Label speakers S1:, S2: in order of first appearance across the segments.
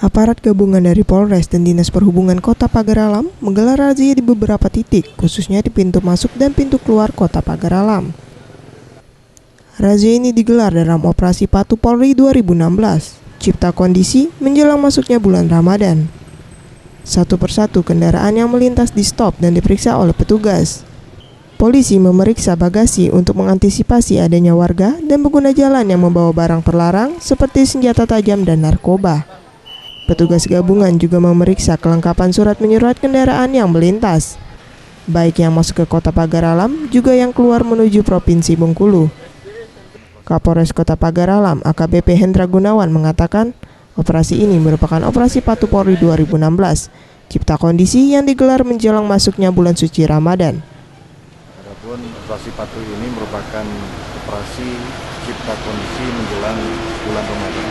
S1: Aparat gabungan dari Polres dan Dinas Perhubungan Kota Pagar Alam menggelar razia di beberapa titik, khususnya di pintu masuk dan pintu keluar Kota Pagar Alam. Razia ini digelar dalam operasi Patuh Polri 2016, cipta kondisi menjelang masuknya bulan Ramadan. Satu persatu kendaraan yang melintas di stop dan diperiksa oleh petugas. Polisi memeriksa bagasi untuk mengantisipasi adanya warga dan pengguna jalan yang membawa barang terlarang seperti senjata tajam dan narkoba. Petugas gabungan juga memeriksa kelengkapan surat menyurat kendaraan yang melintas, baik yang masuk ke Kota Pagar Alam juga yang keluar menuju Provinsi Bengkulu. Kapolres Kota Pagar Alam AKBP Hendra Gunawan mengatakan, operasi ini merupakan operasi Patuh Polri 2016, cipta kondisi yang digelar menjelang masuknya bulan suci Ramadan.
S2: Adapun operasi Patuh ini merupakan operasi cipta kondisi menjelang bulan Ramadan,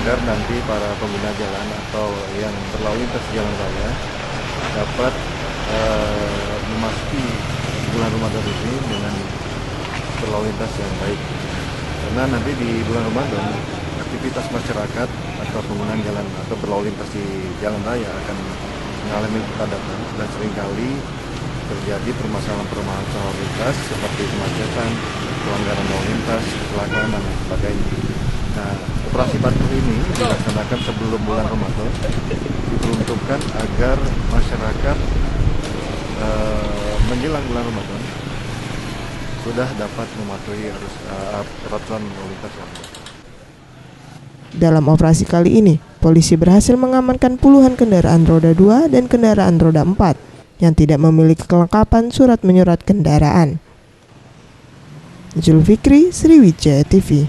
S2: agar nanti para pengguna jalan atau yang berlalu lintas jalan raya dapat memasuki bulan Ramadan ini dengan berlalu lintas yang baik. Karena nanti di bulan Ramadan aktivitas masyarakat atau pengguna jalan atau berlalu lintas di jalan raya akan mengalami kepadatan dan seringkali terjadi permasalahan lalu lintas seperti kemacetan, pelanggaran lalu lintas, kecelakaan dan lain sebagainya. Nah, operasi Patuh ini dilaksanakan sebelum bulan Ramadan, diperuntukkan agar masyarakat menjelang bulan Ramadan sudah dapat mematuhi peraturan lalu lintas yang ada.
S1: Dalam operasi kali ini, polisi berhasil mengamankan puluhan kendaraan roda 2 dan kendaraan roda 4 yang tidak memiliki kelengkapan surat menyurat kendaraan. Zulfikri, Sriwijaya TV.